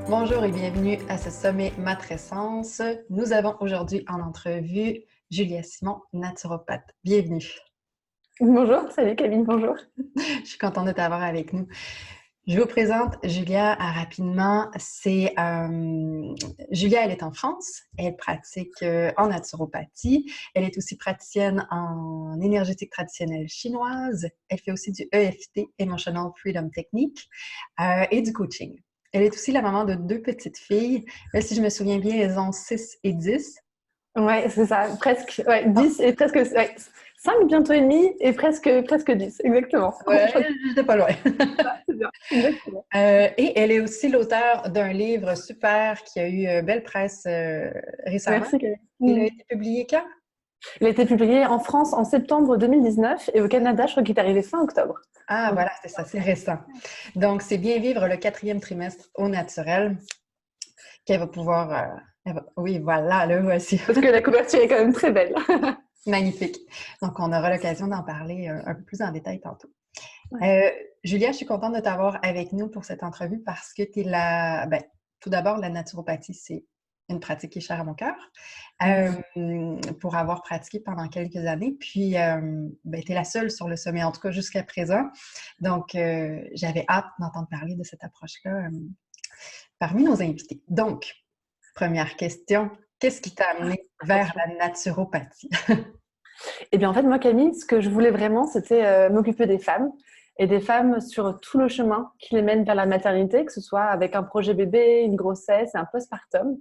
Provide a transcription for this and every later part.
Bonjour et bienvenue à ce sommet Matrescence. Nous avons aujourd'hui en entrevue Julia Simon, naturopathe. Bienvenue. Bonjour, salut Camille, bonjour. Je suis contente de t'avoir avec nous. Je vous présente Julia rapidement. Julia, elle est en France. Elle pratique en naturopathie. Elle est aussi praticienne en énergétique traditionnelle chinoise. Elle fait aussi du EFT, Emotional Freedom Technique, et du coaching. Elle est aussi la maman de 2 petites filles. Là, si je me souviens bien, elles ont 6 et 10. Ouais, c'est ça, presque, ouais, 10 et presque, ouais, 5 bientôt et demi et presque 10, exactement. Ouais, j'étais pas loin. C'est bien, exactement. Et elle est aussi l'auteure d'un livre super qui a eu belle presse récemment. Merci Camille. Il a été publié quand? Il a été publié en France en septembre 2019 et au Canada, je crois qu'il est arrivé fin octobre. Ah, Donc, voilà, c'est ça, c'est récent. Donc, c'est Bien vivre le 4e trimestre au naturel qu'elle va pouvoir... Oui, voilà, le voici. parce que la couverture est quand même très belle. Magnifique. Donc, on aura l'occasion d'en parler un peu plus en détail tantôt. Ouais. Julia, je suis contente de t'avoir avec nous pour cette entrevue parce que tu es tout d'abord, la naturopathie, c'est une pratique qui est chère à mon cœur. Pour avoir pratiqué pendant quelques années. Puis, tu es la seule sur le sommet, en tout cas jusqu'à présent. Donc, j'avais hâte d'entendre parler de cette approche-là parmi nos invités. Donc, première question, qu'est-ce qui t'a amené vers la naturopathie? Eh bien, en fait, moi, Camille, ce que je voulais vraiment, c'était m'occuper des femmes et des femmes sur tout le chemin qui les mène vers la maternité, que ce soit avec un projet bébé, une grossesse, un postpartum.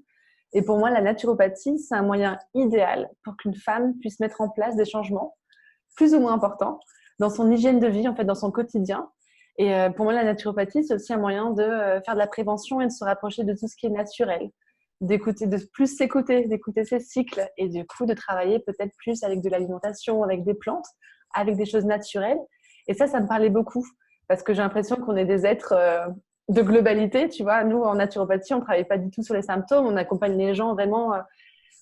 Et pour moi, la naturopathie, c'est un moyen idéal pour qu'une femme puisse mettre en place des changements plus ou moins importants dans son hygiène de vie, en fait, dans son quotidien. Et pour moi, la naturopathie, c'est aussi un moyen de faire de la prévention et de se rapprocher de tout ce qui est naturel, d'écouter, de plus s'écouter, d'écouter ses cycles et du coup de travailler peut-être plus avec de l'alimentation, avec des plantes, avec des choses naturelles. Et ça me parlait beaucoup parce que j'ai l'impression qu'on est des êtres de globalité, tu vois. Nous, en naturopathie, on ne travaille pas du tout sur les symptômes, on accompagne les gens vraiment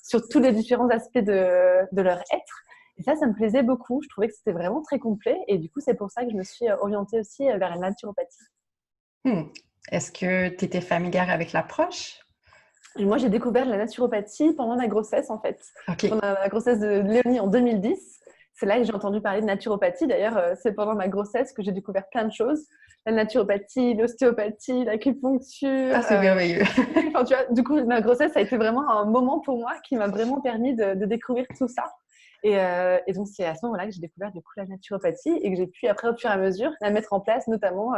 sur tous les différents aspects de leur être. Et ça me plaisait beaucoup. Je trouvais que c'était vraiment très complet. Et du coup, c'est pour ça que je me suis orientée aussi vers la naturopathie. Est-ce que tu étais familière avec l'approche? Et moi, j'ai découvert la naturopathie pendant ma grossesse, en fait. OK. Pendant la grossesse de Léonie en 2010. C'est là que j'ai entendu parler de naturopathie. D'ailleurs, c'est pendant ma grossesse que j'ai découvert plein de choses. La naturopathie, l'ostéopathie, l'acupuncture. Ah, c'est merveilleux. Enfin, tu vois, du coup, ma grossesse a été vraiment un moment pour moi qui m'a vraiment permis de découvrir tout ça. Et donc, c'est à ce moment-là que j'ai découvert du coup la naturopathie et que j'ai pu, après, au fur et à mesure, la mettre en place, notamment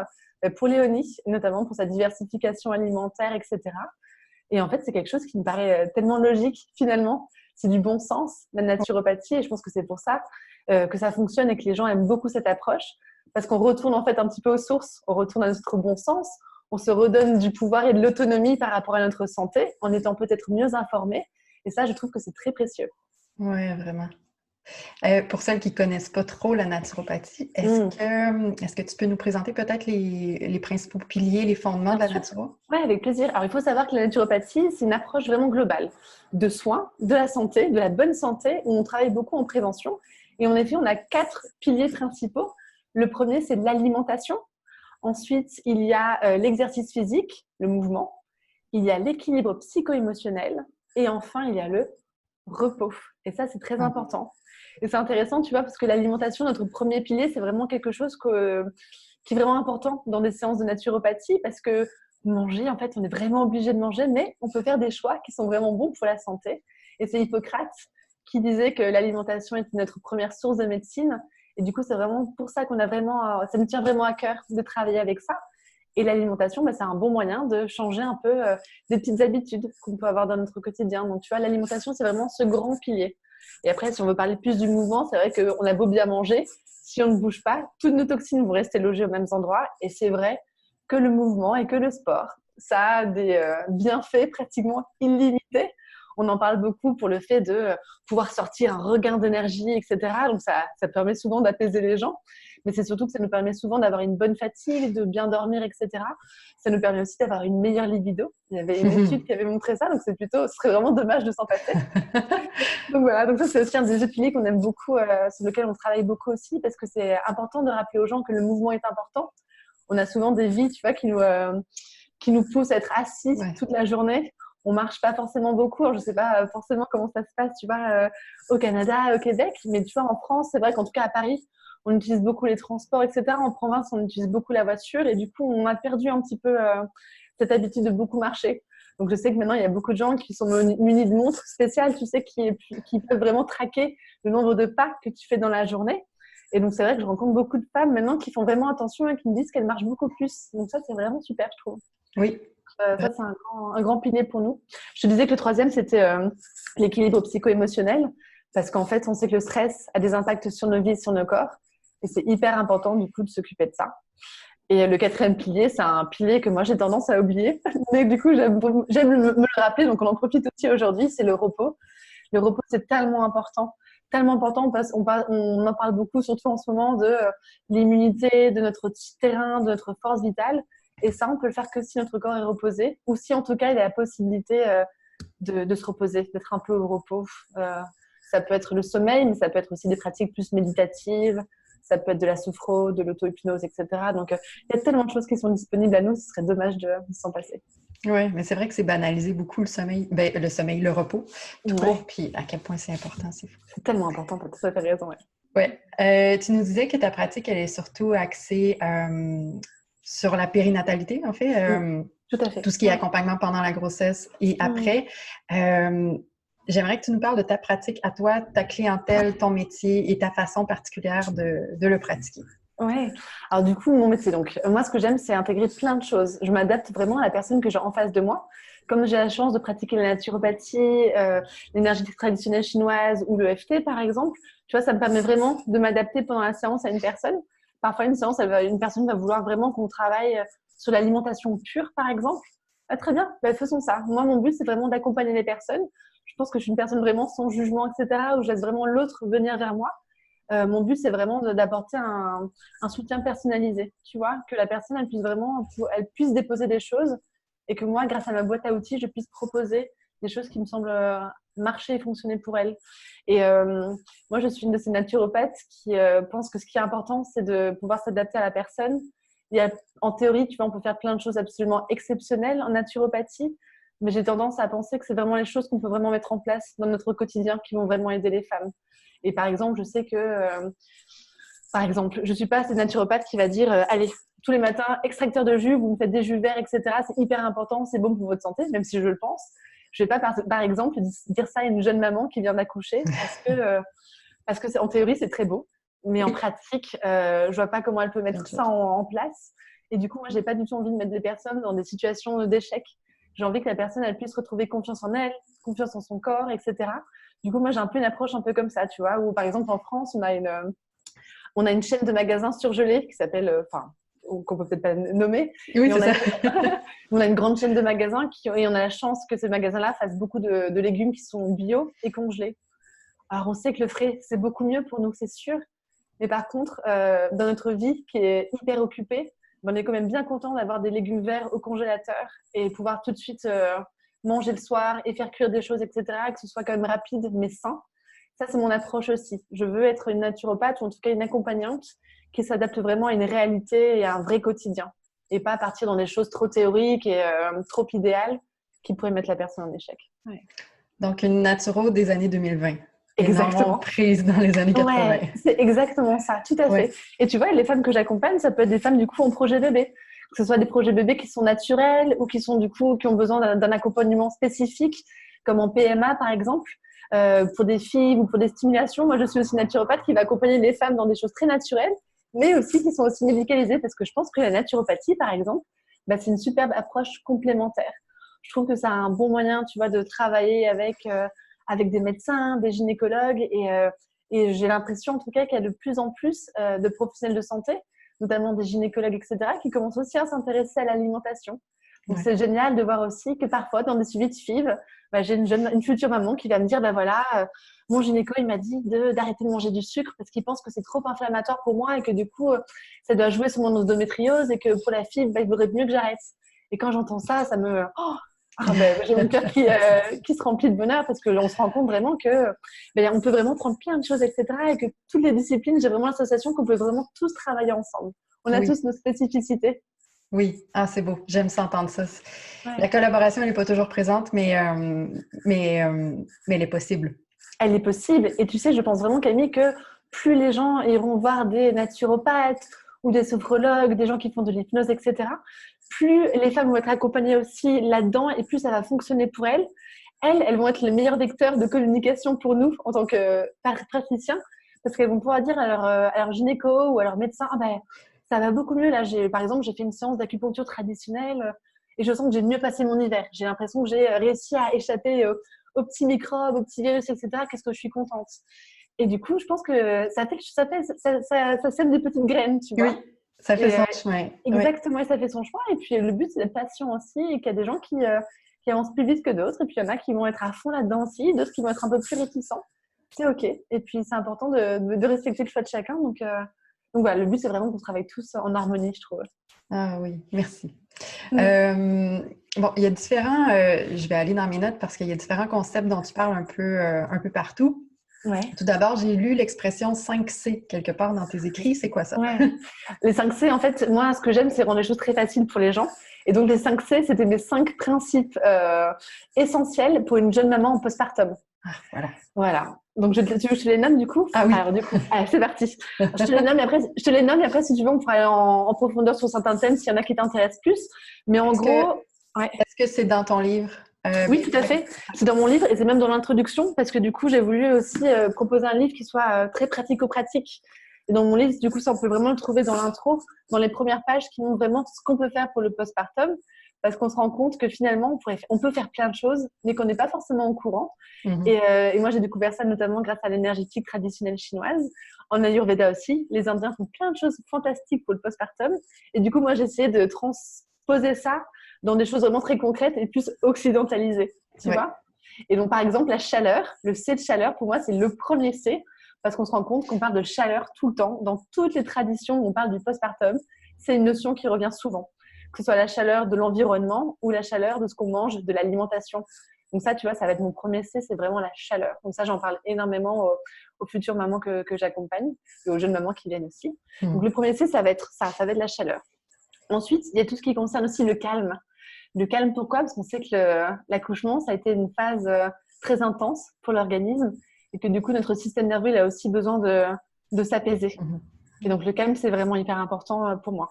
pour Léonie, notamment pour sa diversification alimentaire, etc. Et en fait, c'est quelque chose qui me paraît tellement logique, finalement. C'est du bon sens, la naturopathie. Et je pense que c'est pour ça que ça fonctionne et que les gens aiment beaucoup cette approche. Parce qu'on retourne en fait un petit peu aux sources, on retourne à notre bon sens, on se redonne du pouvoir et de l'autonomie par rapport à notre santé en étant peut-être mieux informé. Et ça, je trouve que c'est très précieux. Oui, vraiment. Pour celles qui ne connaissent pas trop la naturopathie, Mmh. est-ce que tu peux nous présenter peut-être les principaux piliers, les fondements de Bien la sûr. naturo? Oui, avec plaisir. Alors, il faut savoir que la naturopathie, c'est une approche vraiment globale de soins, de la santé, de la bonne santé, où on travaille beaucoup en prévention. Et en effet, on a 4 piliers principaux. Le premier, c'est l'alimentation. Ensuite, il y a l'exercice physique, le mouvement. Il y a l'équilibre psycho-émotionnel. Et enfin, il y a le repos. Et ça, c'est très Mhm. important. Et c'est intéressant, tu vois, parce que l'alimentation, notre premier pilier, c'est vraiment quelque chose qui est vraiment important dans des séances de naturopathie parce que manger, en fait, on est vraiment obligé de manger, mais on peut faire des choix qui sont vraiment bons pour la santé. Et c'est Hippocrate qui disait que l'alimentation était notre première source de médecine. Et du coup, c'est vraiment pour ça qu'on a vraiment, ça me tient vraiment à cœur de travailler avec ça. Et l'alimentation, bah, c'est un bon moyen de changer un peu des petites habitudes qu'on peut avoir dans notre quotidien. Donc, tu vois, l'alimentation, c'est vraiment ce grand pilier. Et après, si on veut parler plus du mouvement, c'est vrai qu'on a beau bien manger, si on ne bouge pas, toutes nos toxines vont rester logées aux mêmes endroits. Et c'est vrai que le mouvement et que le sport, ça a des bienfaits pratiquement illimités. On en parle beaucoup pour le fait de pouvoir sortir un regain d'énergie, etc. Donc, ça permet souvent d'apaiser les gens. Mais c'est surtout que ça nous permet souvent d'avoir une bonne fatigue, de bien dormir, etc. Ça nous permet aussi d'avoir une meilleure libido. Il y avait une étude qui avait montré ça, donc ce serait vraiment dommage de s'en passer. Donc voilà, donc ça c'est aussi un des autres piliers qu'on aime beaucoup, sur lequel on travaille beaucoup aussi, parce que c'est important de rappeler aux gens que le mouvement est important. On a souvent des vies, tu vois, qui nous poussent à être assis Ouais. toute la journée. On marche pas forcément beaucoup. Alors, je sais pas forcément comment ça se passe, tu vois, au Canada, au Québec, mais tu vois, en France, c'est vrai qu'en tout cas à Paris, on utilise beaucoup les transports, etc. En province, on utilise beaucoup la voiture et du coup, on a perdu un petit peu cette habitude de beaucoup marcher. Donc, je sais que maintenant, il y a beaucoup de gens qui sont munis de montres spéciales, tu sais, qui peuvent vraiment traquer le nombre de pas que tu fais dans la journée. Et donc, c'est vrai que je rencontre beaucoup de femmes maintenant qui font vraiment attention et qui me disent qu'elles marchent beaucoup plus. Donc, ça, c'est vraiment super, je trouve. Oui. Ça, c'est un grand pilier pour nous. Je te disais que le troisième, c'était l'équilibre psycho-émotionnel. Parce qu'en fait, on sait que le stress a des impacts sur nos vies et sur nos corps. Et c'est hyper important, du coup, de s'occuper de ça. Et le quatrième pilier, c'est un pilier que moi, j'ai tendance à oublier. Mais du coup, j'aime me le rappeler. Donc, on en profite aussi aujourd'hui, c'est le repos. Le repos, c'est tellement important. Tellement important, on en parle beaucoup, surtout en ce moment, de l'immunité, de notre terrain, de notre force vitale. Et ça, on peut le faire que si notre corps est reposé, ou si en tout cas, il y a la possibilité de se reposer, d'être un peu au repos. Ça peut être le sommeil, mais ça peut être aussi des pratiques plus méditatives. Ça peut être de la sophro, de l'auto-hypnose, etc. Donc, il y a tellement de choses qui sont disponibles à nous, ce serait dommage de s'en passer. Oui, mais c'est vrai que c'est banalisé beaucoup le sommeil. Ben, le sommeil, le repos. Trop. Ouais. Puis à quel point c'est important, c'est fou. C'est tellement important, tu as tout à fait raison. Ouais. Ouais. Tu nous disais que ta pratique, elle est surtout axée sur la périnatalité, en fait. Tout à fait. Tout ce qui est accompagnement pendant la grossesse et après. J'aimerais que tu nous parles de ta pratique à toi, ta clientèle, ton métier et ta façon particulière de le pratiquer. Ouais. Alors du coup, mon métier, donc moi, ce que j'aime, c'est intégrer plein de choses. Je m'adapte vraiment à la personne que j'ai en face de moi. Comme j'ai la chance de pratiquer la naturopathie, l'énergétique traditionnelle chinoise ou le FT, par exemple, tu vois, ça me permet vraiment de m'adapter pendant la séance à une personne. Parfois, une personne va vouloir vraiment qu'on travaille sur l'alimentation pure, par exemple. Ah, très bien, faisons ça. Moi, mon but, c'est vraiment d'accompagner les personnes. Je pense que je suis une personne vraiment sans jugement, etc., où je laisse vraiment l'autre venir vers moi. Mon but, c'est vraiment d'apporter un soutien personnalisé, tu vois, que la personne, elle puisse déposer des choses et que moi, grâce à ma boîte à outils, je puisse proposer des choses qui me semblent marcher et fonctionner pour elle. Et moi, je suis une de ces naturopathes qui pense que ce qui est important, c'est de pouvoir s'adapter à la personne. En théorie, tu vois, on peut faire plein de choses absolument exceptionnelles en naturopathie, mais j'ai tendance à penser que c'est vraiment les choses qu'on peut vraiment mettre en place dans notre quotidien qui vont vraiment aider les femmes. Et par exemple, je sais que, je suis pas cette naturopathe qui va dire allez, tous les matins, extracteur de jus, vous me faites des jus verts, etc. C'est hyper important, c'est bon pour votre santé, même si je le pense. Je vais pas, par exemple, dire ça à une jeune maman qui vient d'accoucher parce que en théorie, c'est très beau. Mais en pratique, je vois pas comment elle peut mettre ça en place. Et du coup, moi, j'ai pas du tout envie de mettre des personnes dans des situations d'échec. J'ai envie que la personne, elle puisse retrouver confiance en elle, confiance en son corps, etc. Du coup, moi, j'ai un peu une approche un peu comme ça, tu vois, où par exemple, en France, on a une chaîne de magasins surgelés qui s'appelle, qu'on peut peut-être pas nommer. Oui, c'est ça. On a une grande chaîne de magasins et on a la chance que ces magasins-là fassent beaucoup de légumes qui sont bio et congelés. Alors, on sait que le frais, c'est beaucoup mieux pour nous, c'est sûr. Mais par contre, dans notre vie qui est hyper occupée, on est quand même bien content d'avoir des légumes verts au congélateur et pouvoir tout de suite manger le soir et faire cuire des choses, etc., que ce soit quand même rapide mais sain. Ça, c'est mon approche aussi. Je veux être une naturopathe ou en tout cas une accompagnante qui s'adapte vraiment à une réalité et à un vrai quotidien et pas partir dans des choses trop théoriques et trop idéales qui pourraient mettre la personne en échec. Ouais. Donc, une naturo des années 2020. Exactement. Prise dans les années 80. Ouais, c'est exactement ça, tout à fait. Et tu vois, les femmes que j'accompagne, ça peut être des femmes du coup en projet bébé. Que ce soit des projets bébés qui sont naturels ou qui sont du coup qui ont besoin d'un accompagnement spécifique, comme en PMA par exemple, pour des filles ou pour des stimulations. Moi, je suis aussi naturopathe qui va accompagner les femmes dans des choses très naturelles, mais aussi qui sont aussi médicalisées parce que je pense que la naturopathie, par exemple, c'est une superbe approche complémentaire. Je trouve que c'est un bon moyen, tu vois, de travailler avec des médecins, des gynécologues et j'ai l'impression en tout cas qu'il y a de plus en plus de professionnels de santé, notamment des gynécologues, etc., qui commencent aussi à s'intéresser à l'alimentation. Donc, c'est génial de voir aussi que parfois, dans des suivis de FIV, j'ai une future maman qui va me dire, mon gynéco, il m'a dit d'arrêter de manger du sucre parce qu'il pense que c'est trop inflammatoire pour moi et que du coup, ça doit jouer sur mon endométriose et que pour la FIV, il vaudrait mieux que j'arrête. Et quand j'entends ça, ça me... j'ai mon cœur qui se remplit de bonheur parce qu'on se rend compte vraiment que on peut vraiment prendre plein de choses, etc. Et que toutes les disciplines, j'ai vraiment l'association qu'on peut vraiment tous travailler ensemble. On a tous nos spécificités. Oui, ah, c'est beau. J'aime ça entendre ça. La Ouais. collaboration, elle n'est pas toujours présente, mais elle est possible. Elle est possible. Et tu sais, je pense vraiment, Camille, que plus les gens iront voir des naturopathes ou des sophrologues, des gens qui font de l'hypnose, etc., plus les femmes vont être accompagnées aussi là-dedans et plus ça va fonctionner pour elles. Elles vont être les meilleurs vecteurs de communication pour nous en tant que praticiens parce qu'elles vont pouvoir dire à leur gynéco ou à leur médecin, ah ben, ça va beaucoup mieux. Là, par exemple, j'ai fait une séance d'acupuncture traditionnelle et je sens que j'ai mieux passé mon hiver. J'ai l'impression que j'ai réussi à échapper aux petits microbes, aux petits virus, etc. Qu'est-ce que je suis contente. Et du coup, je pense que ça sème des petites graines, tu Oui, vois. ça fait Et son chemin. Oui. exactement, et ça fait son choix. Et puis le but, c'est d'être patient aussi et qu'il y a des gens qui avancent plus vite que d'autres. Et puis il y en a qui vont être à fond là-dedans aussi, d'autres qui vont être un peu plus réticents. C'est OK. Et puis c'est important de respecter le choix de chacun. Donc voilà, le but, c'est vraiment qu'on travaille tous en harmonie, je trouve. Ah oui, merci. Mm. Bon, il y a différents, je vais aller dans mes notes parce qu'il y a différents concepts dont tu parles un peu partout. Ouais. Tout d'abord, j'ai lu l'expression 5C quelque part dans tes écrits. C'est quoi ça? Ouais. Les 5C, en fait, moi, ce que j'aime, c'est rendre les choses très faciles pour les gens. Et donc, les 5C, c'était mes 5 principes essentiels pour une jeune maman en postpartum. Ah, voilà. Voilà. Donc, tu veux que je te les nomme du coup? Ah oui. Alors, du coup, allez, c'est parti. Je te les nomme et après, si tu veux, on pourra aller en profondeur sur certains thèmes s'il y en a qui t'intéressent plus. Mais en Est-ce que gros, ouais. est-ce que c'est dans ton livre? Oui, tout à fait. C'est dans mon livre et c'est même dans l'introduction parce que du coup, j'ai voulu aussi proposer un livre qui soit très pratico-pratique. Et dans mon livre, du coup, ça, on peut vraiment le trouver dans l'intro, dans les premières pages qui montrent vraiment ce qu'on peut faire pour le postpartum parce qu'on se rend compte que finalement, on peut faire plein de choses, mais qu'on n'est pas forcément au courant. Mhm. Et moi, j'ai découvert ça notamment grâce à l'énergétique traditionnelle chinoise. En Ayurveda aussi, les Indiens font plein de choses fantastiques pour le postpartum. Et du coup, moi, j'ai essayé de transposer ça dans des choses vraiment très concrètes et plus occidentalisées, tu Ouais. vois. Et donc, par exemple, la chaleur, le C de chaleur, pour moi, c'est le premier C, parce qu'on se rend compte qu'on parle de chaleur tout le temps. Dans toutes les traditions où on parle du postpartum, c'est une notion qui revient souvent, que ce soit la chaleur de l'environnement ou la chaleur de ce qu'on mange, de l'alimentation. Donc ça, tu vois, ça va être mon premier C, c'est vraiment la chaleur. Donc ça, j'en parle énormément aux futures mamans que j'accompagne et aux jeunes mamans qui viennent aussi. Donc Mhm. le premier C, ça va être ça va être la chaleur. Ensuite, il y a tout ce qui concerne aussi le calme. Le calme, pourquoi? Parce qu'on sait que l'accouchement, ça a été une phase très intense pour l'organisme et que du coup, notre système nerveux il a aussi besoin de s'apaiser. Mhm. Et donc, le calme, c'est vraiment hyper important pour moi.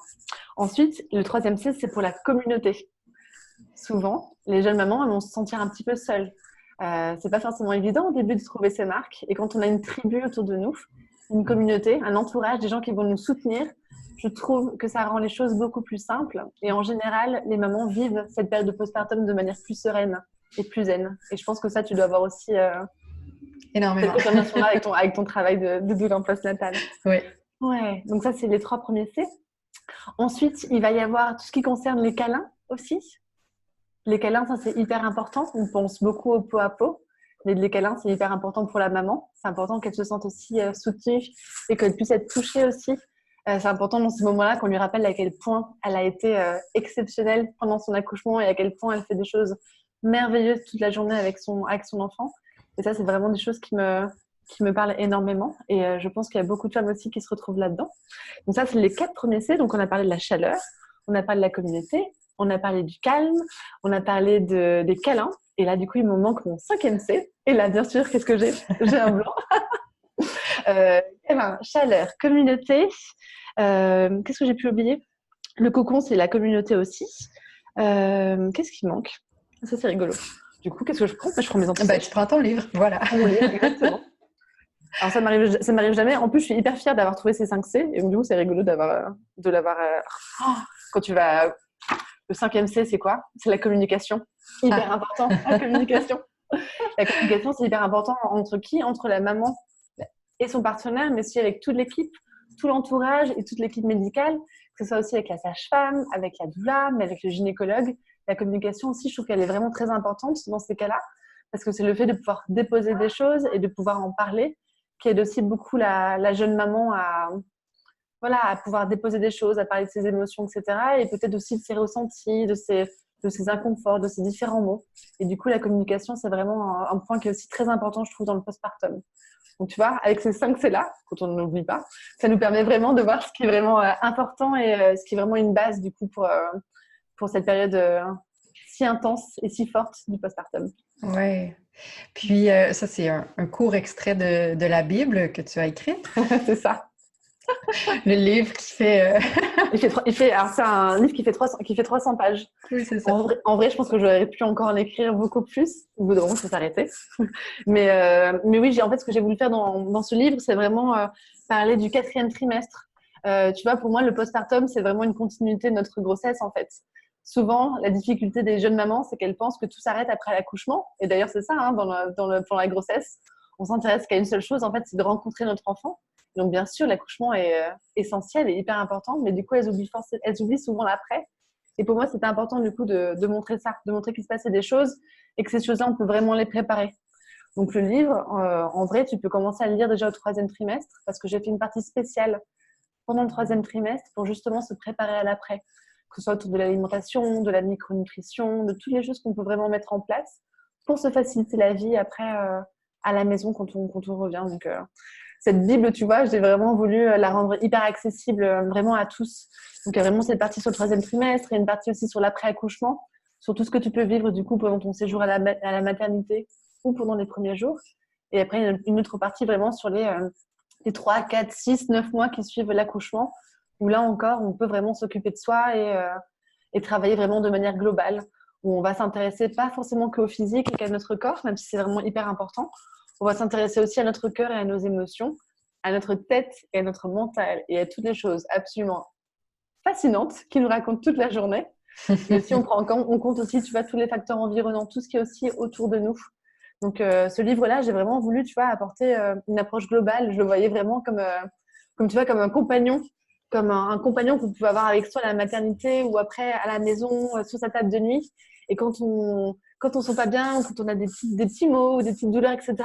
Ensuite, le troisième C, c'est pour la communauté. Souvent, les jeunes mamans, elles vont se sentir un petit peu seules. C'est pas forcément évident au début de trouver ses marques. Et quand on a une tribu autour de nous, une communauté, un entourage, des gens qui vont nous soutenir, je trouve que ça rend les choses beaucoup plus simples. Et en général, les mamans vivent cette période de postpartum de manière plus sereine et plus zen. Et je pense que ça, tu dois avoir aussi cette Énormément. confirmation-là avec ton travail de doula en postnatal. Oui. Ouais, donc ça, c'est les 3 premiers C. Ensuite, il va y avoir tout ce qui concerne les câlins aussi. Les câlins, ça, c'est hyper important. On pense beaucoup au pot à pot. Mais les câlins, c'est hyper important pour la maman. C'est important qu'elle se sente aussi soutenue et qu'elle puisse être touchée aussi. C'est important dans ces moments-là qu'on lui rappelle à quel point elle a été exceptionnelle pendant son accouchement et à quel point elle fait des choses merveilleuses toute la journée avec son enfant. Et ça, c'est vraiment des choses qui me parlent énormément. Et je pense qu'il y a beaucoup de femmes aussi qui se retrouvent là-dedans. Donc ça, c'est les 4 premiers C. Donc on a parlé de la chaleur, on a parlé de la communauté, on a parlé du calme, on a parlé des câlins. Et là, du coup, il me manque mon 5e C. Et là, bien sûr, qu'est-ce que j'ai? J'ai un blanc. Câlin, chaleur, communauté. Qu'est-ce que j'ai pu oublier? Le cocon, c'est la communauté aussi. Qu'est-ce qui manque? Ça, c'est rigolo. Du coup, qu'est-ce que je prends? Je prends mes antidotes. Tu prends ton livre, voilà. Mon livre, exactement. Alors, ça m'arrive jamais. En plus, je suis hyper fière d'avoir trouvé ces 5 C. Et donc, du coup, c'est rigolo de l'avoir. Quand tu vas. Le 5e C, c'est quoi? C'est la communication. Hyper important, la communication. La communication, c'est hyper important entre qui? Entre la maman et son partenaire, mais aussi avec toute l'équipe, tout l'entourage et toute l'équipe médicale, que ce soit aussi avec la sage-femme, avec la doula, mais avec le gynécologue. La communication aussi, je trouve qu'elle est vraiment très importante dans ces cas-là, parce que c'est le fait de pouvoir déposer des choses et de pouvoir en parler qui aide aussi beaucoup la jeune maman à pouvoir déposer des choses, à parler de ses émotions, etc. Et peut-être aussi de ses ressentis, de ses inconforts, de ses différents mots. Et du coup, la communication, c'est vraiment un point qui est aussi très important, je trouve, dans le postpartum. Donc, tu vois, avec ces 5 C-là, quand on ne l'oublie pas, ça nous permet vraiment de voir ce qui est vraiment important et ce qui est vraiment une base, du coup, pour cette période si intense et si forte du postpartum. Oui. Puis, ça, c'est un court extrait de la Bible que tu as écrit. C'est ça. Le livre qui fait... Alors, c'est un livre qui fait 300 pages. Oui, c'est ça. En vrai, je pense que j'aurais pu encore en écrire beaucoup plus. Au bout d'un moment, ça s'arrêter. Mais oui, en fait, ce que j'ai voulu faire dans ce livre, c'est vraiment parler du 4e trimestre. Tu vois, pour moi, le postpartum, c'est vraiment une continuité de notre grossesse, en fait. Souvent, la difficulté des jeunes mamans, c'est qu'elles pensent que tout s'arrête après l'accouchement. Et d'ailleurs, c'est ça, hein, pendant la grossesse. On s'intéresse qu'à une seule chose, en fait, c'est de rencontrer notre enfant. Donc, bien sûr, l'accouchement est essentiel et hyper important, mais du coup, elles oublient souvent l'après. Et pour moi, c'était important, du coup, de montrer ça, de montrer qu'il se passait des choses et que ces choses-là, on peut vraiment les préparer. Donc, le livre, en vrai, tu peux commencer à le lire déjà au 3e trimestre parce que j'ai fait une partie spéciale pendant le 3e trimestre pour justement se préparer à l'après, que ce soit autour de l'alimentation, de la micronutrition, de toutes les choses qu'on peut vraiment mettre en place pour se faciliter la vie après à la maison quand on revient. Donc, cette Bible, tu vois, j'ai vraiment voulu la rendre hyper accessible vraiment à tous. Donc, il y a vraiment cette partie sur le 3e trimestre et une partie aussi sur l'après-accouchement, sur tout ce que tu peux vivre du coup pendant ton séjour à la maternité ou pendant les premiers jours. Et après, une autre partie vraiment sur les 3, 4, 6, 9 mois qui suivent l'accouchement, où là encore, on peut vraiment s'occuper de soi et travailler vraiment de manière globale, où on va s'intéresser pas forcément qu'au physique et qu'à notre corps, même si c'est vraiment hyper important. On va s'intéresser aussi à notre cœur et à nos émotions, à notre tête et à notre mental et à toutes les choses absolument fascinantes qui nous racontent toute la journée. Et aussi, on prend en compte aussi, tu vois, tous les facteurs environnants, tout ce qui est aussi autour de nous. Donc, ce livre-là, j'ai vraiment voulu, tu vois, apporter une approche globale. Je le voyais vraiment comme tu vois, comme un compagnon, comme un compagnon qu'on pouvait avoir avec soi à la maternité ou après à la maison, sur sa table de nuit. Et quand on sent pas bien, quand on a des petits maux ou des petites douleurs, etc.,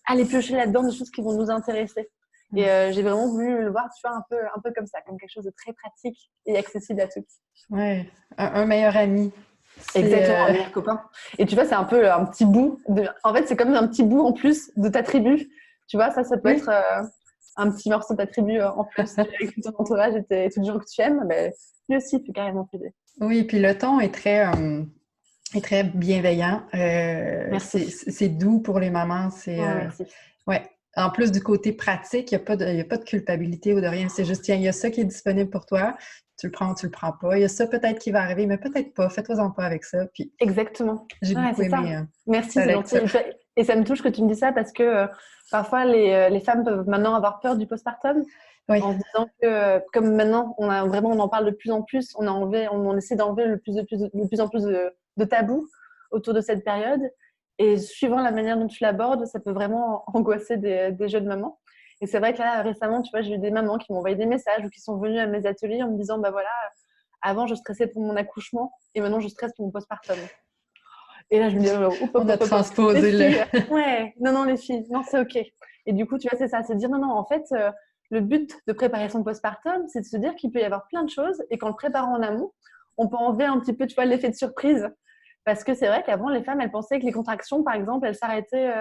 aller piocher là-dedans des choses qui vont nous intéresser. Et j'ai vraiment voulu le voir, tu vois, un peu comme ça, comme quelque chose de très pratique et accessible à tous. Oui, un meilleur ami. Exactement, un meilleur copain. Et tu vois, c'est un peu un petit bout. En fait, c'est comme un petit bout en plus de ta tribu. Tu vois, ça peut être un petit morceau de ta tribu en plus avec tout ton entourage et tous les gens que tu aimes. Mais lui aussi, peut carrément t'aider. Oui, puis le ton est très bienveillant. Merci. C'est doux pour les mamans. Merci. Ouais. En plus du côté pratique, il n'y a pas de culpabilité ou de rien. C'est juste, tiens, il y a ça qui est disponible pour toi. Tu le prends ou tu le prends pas. Il y a ça peut-être qui va arriver, mais peut-être pas. Fais-toi-en pas avec ça. Puis Exactement. j'ai beaucoup aimé Merci, ta c'est gentil. lecture. Et ça me touche que tu me dis ça parce que parfois les femmes peuvent maintenant avoir peur du postpartum Oui. en se disant que comme maintenant on en parle de plus en plus, on essaie d'enlever de plus en plus de tabous autour de cette période. Et suivant la manière dont tu l'abordes, ça peut vraiment angoisser des jeunes mamans. Et c'est vrai que là, récemment, tu vois, j'ai eu des mamans qui m'ont envoyé des messages ou qui sont venues à mes ateliers en me disant, bah voilà, avant je stressais pour mon accouchement et maintenant je stresse pour mon postpartum. Et là, je me dis, On a transposé les filles, ouais, non, les filles, non, c'est OK. Et du coup, tu vois, c'est ça, c'est de dire, non, en fait, le but de préparer son postpartum, c'est de se dire qu'il peut y avoir plein de choses et qu'en le préparant en amont, on peut enlever un petit peu, tu vois, l'effet de surprise. Parce que c'est vrai qu'avant, les femmes, elles pensaient que les contractions, par exemple, elles s'arrêtaient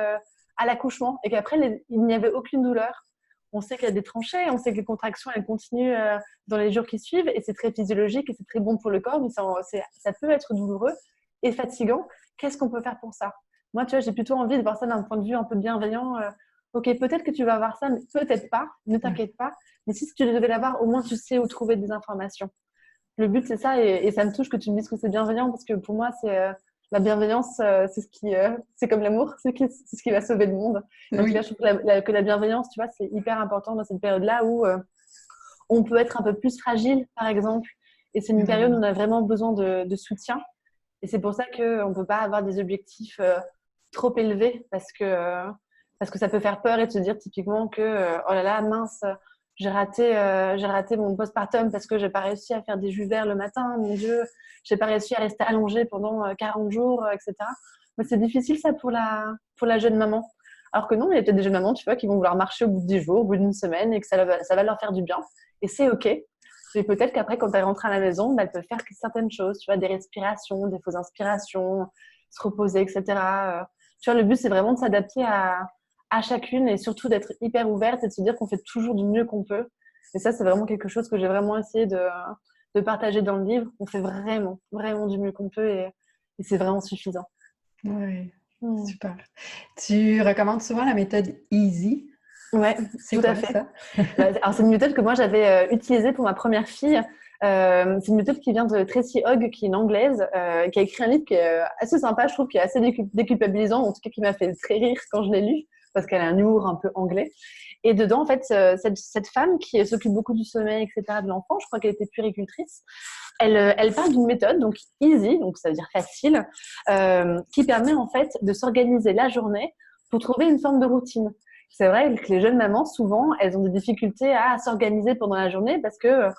à l'accouchement et qu'après, il n'y avait aucune douleur. On sait qu'il y a des tranchées, on sait que les contractions, elles continuent dans les jours qui suivent et c'est très physiologique et c'est très bon pour le corps, mais ça peut être douloureux et fatigant. Qu'est-ce qu'on peut faire pour ça? Moi, tu vois, j'ai plutôt envie de voir ça d'un point de vue un peu bienveillant. Ok, peut-être que tu vas avoir ça, mais peut-être pas. Ne t'inquiète pas. Mais si tu devais l'avoir, au moins tu sais où trouver des informations. Le but, c'est ça, et ça me touche que tu me dises que c'est bienveillant, parce que pour moi, la bienveillance, c'est comme l'amour, c'est ce qui va sauver le monde. En tout cas, je trouve que la bienveillance, tu vois, c'est hyper important dans cette période-là où on peut être un peu plus fragile, par exemple. Et c'est une période où on a vraiment besoin de soutien. Et c'est pour ça qu'on ne peut pas avoir des objectifs trop élevés parce que ça peut faire peur et de se dire typiquement que oh là là, mince, j'ai raté mon postpartum parce que j'ai pas réussi à faire des jus verts le matin, mon Dieu, j'ai pas réussi à rester allongée pendant 40 jours, etc. Mais c'est difficile ça pour la jeune maman. Alors que non, il y a peut-être des jeunes mamans, tu vois, qui vont vouloir marcher au bout de 10 jours, au bout d'une semaine et que ça va leur faire du bien. Et c'est OK. Et peut-être qu'après, quand elle rentre à la maison, elle peut faire certaines choses, tu vois, des respirations, des fausses inspirations, se reposer, etc. Tu vois, le but, c'est vraiment de s'adapter à chacune et surtout d'être hyper ouverte et de se dire qu'on fait toujours du mieux qu'on peut. Et ça, c'est vraiment quelque chose que j'ai vraiment essayé de partager dans le livre. On fait vraiment, vraiment du mieux qu'on peut et c'est vraiment suffisant. Oui, super. Tu recommandes souvent la méthode EASY. Ouais, C'est tout à quoi fait. ça? Alors, c'est une méthode que moi, j'avais utilisée pour ma première fille. C'est une méthode qui vient de Tracy Hogg, qui est une Anglaise, qui a écrit un livre qui est assez sympa, je trouve, qui est assez déculpabilisant, en tout cas qui m'a fait très rire quand je l'ai lu, parce qu'elle a un humour un peu anglais. Et dedans, en fait, cette femme qui s'occupe beaucoup du sommeil, etc., de l'enfant, je crois qu'elle était puéricultrice, elle parle d'une méthode, donc easy, donc ça veut dire facile, qui permet en fait de s'organiser la journée pour trouver une forme de routine. C'est vrai que les jeunes mamans, souvent, elles ont des difficultés à s'organiser pendant la journée parce que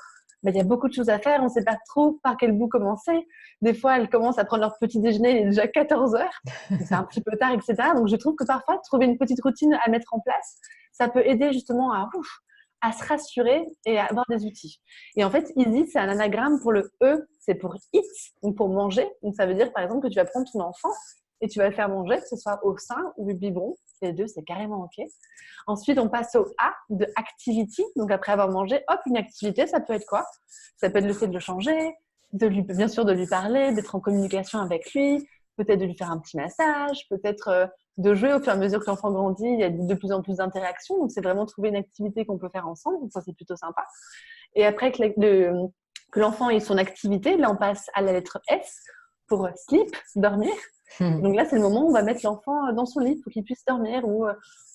il y a beaucoup de choses à faire, on ne sait pas trop par quel bout commencer. Des fois, elles commencent à prendre leur petit déjeuner, il est déjà 14 heures, c'est un petit peu tard, etc. Donc, je trouve que parfois, trouver une petite routine à mettre en place, ça peut aider justement à se rassurer et à avoir des outils. Et en fait, easy, c'est un anagramme pour le E, c'est pour eat, donc pour manger. Donc, ça veut dire, par exemple, que tu vas prendre ton enfant et tu vas le faire manger, que ce soit au sein ou au biberon. Les deux, c'est carrément OK. Ensuite, on passe au A de activity. Donc, après avoir mangé, hop, une activité, ça peut être quoi? Ça peut être le fait de le changer, bien sûr de lui parler, d'être en communication avec lui, peut-être de lui faire un petit massage, peut-être de jouer au fur et à mesure que l'enfant grandit. Il y a de plus en plus d'interactions. Donc, c'est vraiment trouver une activité qu'on peut faire ensemble. Donc, ça, c'est plutôt sympa. Et après que l'enfant ait son activité, là, on passe à la lettre S pour sleep, dormir. Donc là, c'est le moment où on va mettre l'enfant dans son lit pour qu'il puisse dormir ou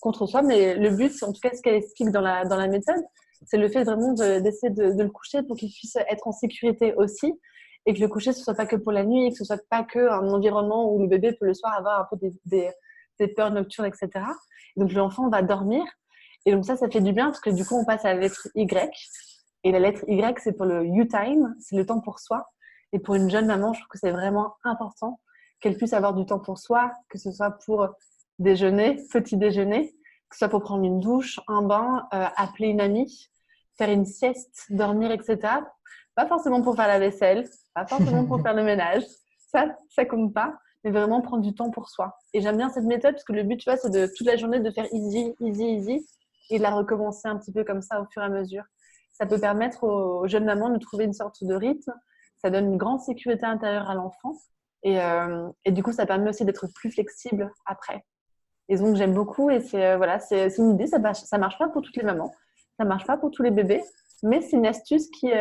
contre soi. Mais le but, en tout cas, ce qu'elle explique dans la méthode, c'est le fait vraiment d'essayer de le coucher pour qu'il puisse être en sécurité aussi et que le coucher, ce soit pas que pour la nuit et que ce soit pas que un environnement où le bébé peut le soir avoir un peu des peurs nocturnes, etc. Donc l'enfant va dormir et donc ça fait du bien parce que du coup, on passe à la lettre Y. Et la lettre Y, c'est pour le you time, c'est le temps pour soi. Et pour une jeune maman, je trouve que c'est vraiment important qu'elle puisse avoir du temps pour soi, que ce soit pour déjeuner, petit déjeuner, que ce soit pour prendre une douche, un bain, appeler une amie, faire une sieste, dormir, etc. Pas forcément pour faire la vaisselle, pas forcément pour faire le ménage, ça compte pas, mais vraiment prendre du temps pour soi. Et j'aime bien cette méthode parce que le but, tu vois, c'est de toute la journée de faire easy, easy, easy et de la recommencer un petit peu comme ça au fur et à mesure. Ça peut permettre aux jeunes mamans de trouver une sorte de rythme. Ça donne une grande sécurité intérieure à l'enfant. Et du coup, ça permet aussi d'être plus flexible après. Et donc, j'aime beaucoup. Et c'est une idée. Ça marche pas pour toutes les mamans. Ça marche pas pour tous les bébés. Mais c'est une astuce qui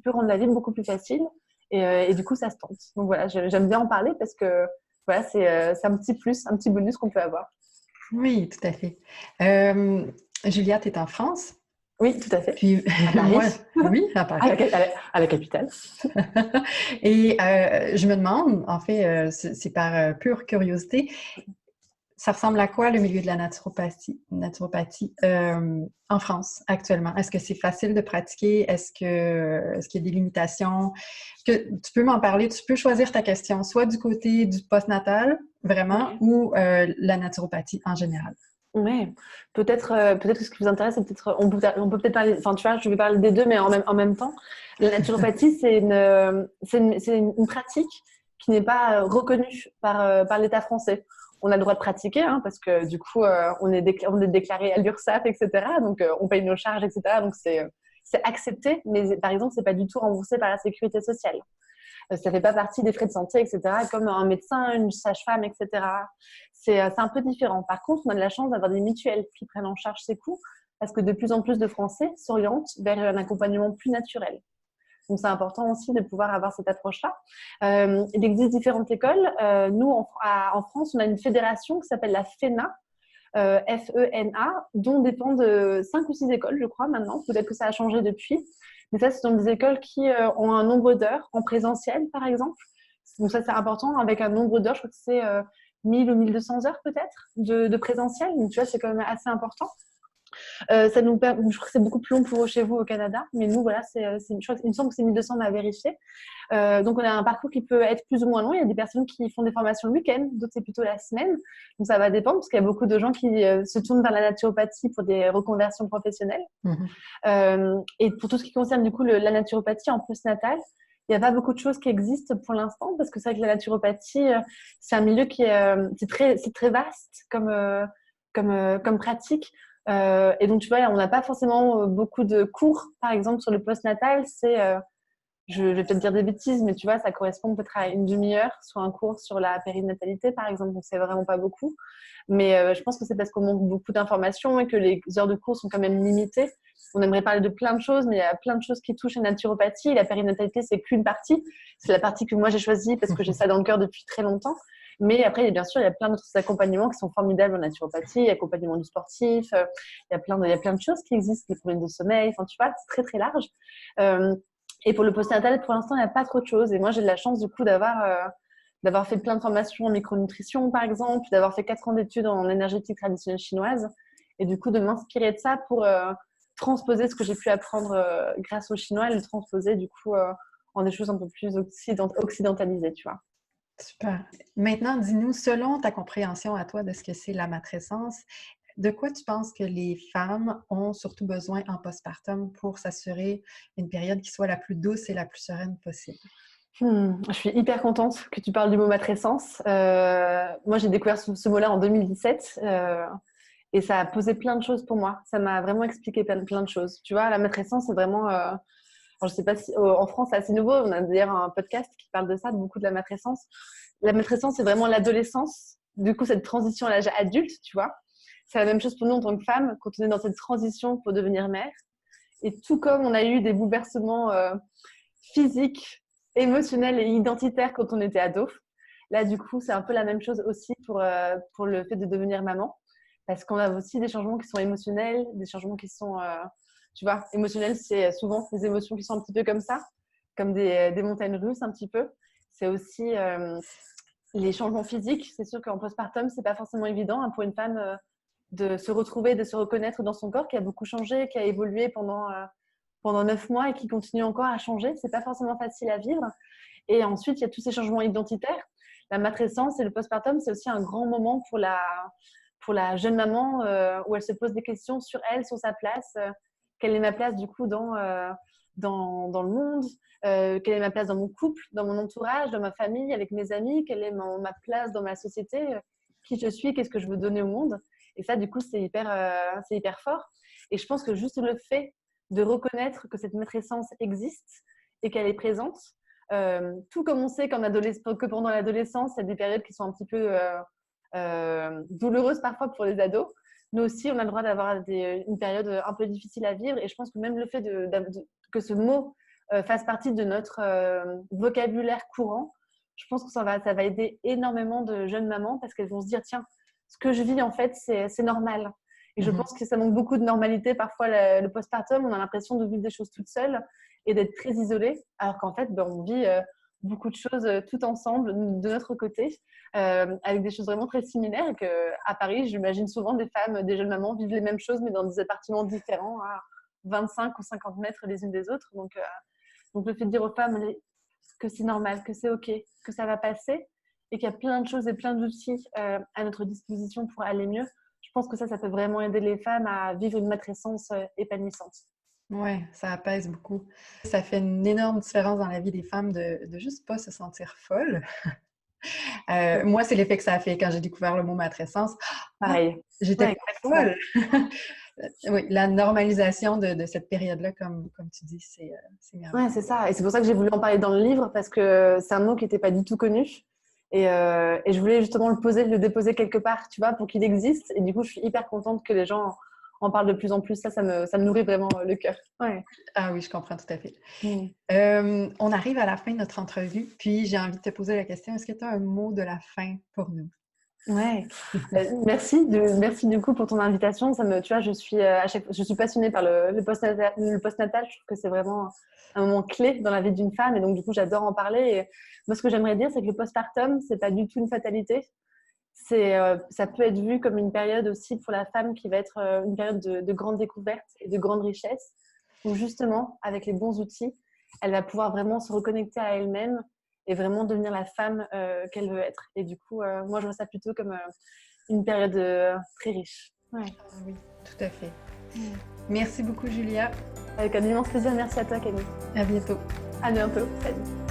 peut rendre la vie beaucoup plus facile. Et du coup, ça se tente. Donc voilà, j'aime bien en parler parce que voilà, c'est un petit plus, un petit bonus qu'on peut avoir. Oui, tout à fait. Julia, tu es en France? Oui, tout à fait. Puis À Paris. moi, oui, à Paris. À la capitale. Et je me demande, en fait, c'est par pure curiosité, ça ressemble à quoi le milieu de la naturopathie en France actuellement? Est-ce que c'est facile de pratiquer? Est-ce qu'il y a des limitations? Tu peux m'en parler, tu peux choisir ta question, soit du côté du postnatal, vraiment, ou la naturopathie en général. Oui, peut-être que ce qui vous intéresse, c'est peut-être, on peut peut-être parler, enfin, tu vois, je vais parler des deux, mais en même temps. La naturopathie, c'est une pratique qui n'est pas reconnue par l'État français. On a le droit de pratiquer, hein, parce que du coup, on est déclaré à l'URSSAF, etc. Donc, on paye nos charges, etc. Donc, c'est accepté, mais par exemple, c'est pas du tout remboursé par la sécurité sociale. Ça fait pas partie des frais de santé, etc. Comme un médecin, une sage-femme, etc. C'est un peu différent. Par contre, on a de la chance d'avoir des mutuelles qui prennent en charge ces coûts parce que de plus en plus de Français s'orientent vers un accompagnement plus naturel. Donc, c'est important aussi de pouvoir avoir cette approche-là. Il existe différentes écoles. Nous, en France, on a une fédération qui s'appelle la FENA, FENA, dont dépendent 5 ou 6 écoles, je crois, maintenant. Peut-être que ça a changé depuis. Mais ça, ce sont des écoles qui ont un nombre d'heures en présentiel, par exemple. Donc ça, c'est important, avec un nombre d'heures, je crois que c'est 1000 ou 1200 heures peut-être de présentiel. Donc tu vois, c'est quand même assez important. Je crois que c'est beaucoup plus long pour eux chez vous au Canada, mais nous, voilà, il me semble que c'est 1200, on a vérifié. Donc, on a un parcours qui peut être plus ou moins long. Il y a des personnes qui font des formations le week-end, d'autres c'est plutôt la semaine. Donc, ça va dépendre parce qu'il y a beaucoup de gens qui se tournent vers la naturopathie pour des reconversions professionnelles. Et pour tout ce qui concerne du coup la naturopathie en postnatal, il n'y a pas beaucoup de choses qui existent pour l'instant parce que c'est vrai que la naturopathie, c'est un milieu qui c'est très vaste comme pratique. Et donc, tu vois, on n'a pas forcément beaucoup de cours, par exemple, sur le postnatal. Je vais peut-être dire des bêtises, mais tu vois, ça correspond peut-être à une demi-heure sur un cours sur la périnatalité, par exemple. Donc, c'est vraiment pas beaucoup. Mais je pense que c'est parce qu'on manque beaucoup d'informations et que les heures de cours sont quand même limitées. On aimerait parler de plein de choses, mais il y a plein de choses qui touchent à la naturopathie. La périnatalité, c'est qu'une partie. C'est la partie que moi, j'ai choisie parce que j'ai ça dans le cœur depuis très longtemps. Mais après, bien sûr, il y a plein d'autres accompagnements qui sont formidables en naturopathie, accompagnement du sportif. Il y a plein de choses qui existent, les problèmes de sommeil. Enfin, tu vois, c'est très, très large. Et pour le postnatal, pour l'instant, il n'y a pas trop de choses. Et moi, j'ai de la chance, du coup, d'avoir fait plein de formations en micronutrition, par exemple, d'avoir fait 4 ans d'études en énergétique traditionnelle chinoise. Et du coup, de m'inspirer de ça pour transposer ce que j'ai pu apprendre grâce au chinois et le transposer, du coup, en des choses un peu plus occidentalisées, tu vois. Super. Maintenant, dis-nous, selon ta compréhension à toi de ce que c'est la matrescence, de quoi tu penses que les femmes ont surtout besoin en postpartum pour s'assurer une période qui soit la plus douce et la plus sereine possible? Je suis hyper contente que tu parles du mot matrescence. Moi, j'ai découvert ce mot-là en 2017 et ça a posé plein de choses pour moi. Ça m'a vraiment expliqué plein de choses. Tu vois, la matrescence, c'est vraiment... alors, je sais pas si en France, c'est assez nouveau. On a d'ailleurs un podcast qui parle de ça, beaucoup de la matrescence. La matrescence, c'est vraiment l'adolescence. Du coup, cette transition à l'âge adulte, tu vois. C'est la même chose pour nous en tant que femmes, quand on est dans cette transition pour devenir mère. Et tout comme on a eu des bouleversements physiques, émotionnels et identitaires quand on était ado, là, du coup, c'est un peu la même chose aussi pour le fait de devenir maman. Parce qu'on a aussi des changements qui sont émotionnels, des changements qui sont, tu vois, émotionnels, c'est souvent des émotions qui sont un petit peu comme ça, comme des montagnes russes un petit peu. C'est aussi les changements physiques. C'est sûr qu'en postpartum, c'est pas forcément évident hein, pour une femme de se retrouver, de se reconnaître dans son corps qui a beaucoup changé, qui a évolué pendant 9 mois et qui continue encore à changer. C'est pas forcément facile à vivre. Et ensuite, il y a tous ces changements identitaires. La matrescence et le postpartum, c'est aussi un grand moment pour la jeune maman où elle se pose des questions sur elle, sur sa place. Quelle est ma place du coup dans le monde, quelle est ma place dans mon couple, dans mon entourage, dans ma famille, avec mes amis, quelle est ma place dans ma société, qui je suis, qu'est-ce que je veux donner au monde. Et ça, du coup, c'est hyper fort. Et je pense que juste le fait de reconnaître que cette matrescence existe et qu'elle est présente, tout comme on sait que pendant l'adolescence, il y a des périodes qui sont un petit peu douloureuses parfois pour les ados, nous aussi, on a le droit d'avoir une période un peu difficile à vivre. Et je pense que même le fait que ce mot fasse partie de notre vocabulaire courant, je pense que ça va aider énormément de jeunes mamans parce qu'elles vont se dire, tiens, ce que je vis, en fait, c'est normal. Et je pense que ça manque beaucoup de normalité. Parfois, le postpartum, on a l'impression de vivre des choses toute seule et d'être très isolée, alors qu'en fait, on vit beaucoup de choses tout ensemble, de notre côté, avec des choses vraiment très similaires. Et qu'à Paris, j'imagine souvent des femmes, des jeunes mamans vivent les mêmes choses, mais dans des appartements différents, à 25 ou 50 mètres les unes des autres. Donc le fait de dire aux femmes que c'est normal, que c'est OK, que ça va passer, et qu'il y a plein de choses et plein d'outils à notre disposition pour aller mieux, je pense que ça peut vraiment aider les femmes à vivre une matrescence épanouissante. Oui, ça apaise beaucoup. Ça fait une énorme différence dans la vie des femmes de juste pas se sentir folle. Moi, c'est l'effet que ça a fait quand j'ai découvert le mot matrescence. Pareil. J'étais Ouais, pas folle. Oui, la normalisation de cette période-là, comme tu dis, c'est merveilleux. ouais, c'est ça. Et c'est pour ça que j'ai voulu en parler dans le livre parce que c'est un mot qui n'était pas du tout connu. Et je voulais justement le déposer quelque part, tu vois, pour qu'il existe. Et du coup, je suis hyper contente que les gens en parlent de plus en plus. Ça me nourrit vraiment le cœur. Ouais. Ah oui, je comprends tout à fait. Mm. On arrive à la fin de notre entrevue, puis j'ai envie de te poser la question, est-ce que tu as un mot de la fin pour nous? Ouais. Merci du coup pour ton invitation. Tu vois, je suis passionnée par le postnatal. Le postnatal, je trouve que c'est vraiment un moment clé dans la vie d'une femme et donc du coup j'adore en parler. Et moi, ce que j'aimerais dire, c'est que le postpartum, c'est pas du tout une fatalité. ça peut être vu comme une période aussi pour la femme qui va être une période de grande découverte et de grande richesse, où justement, avec les bons outils, elle va pouvoir vraiment se reconnecter à elle-même et vraiment devenir la femme qu'elle veut être. Et du coup, moi, je vois ça plutôt comme une période très riche. Ouais. Ah oui, tout à fait. Merci beaucoup, Julia. Avec un immense plaisir. Merci à toi, Camille. À bientôt. À bientôt. Salut.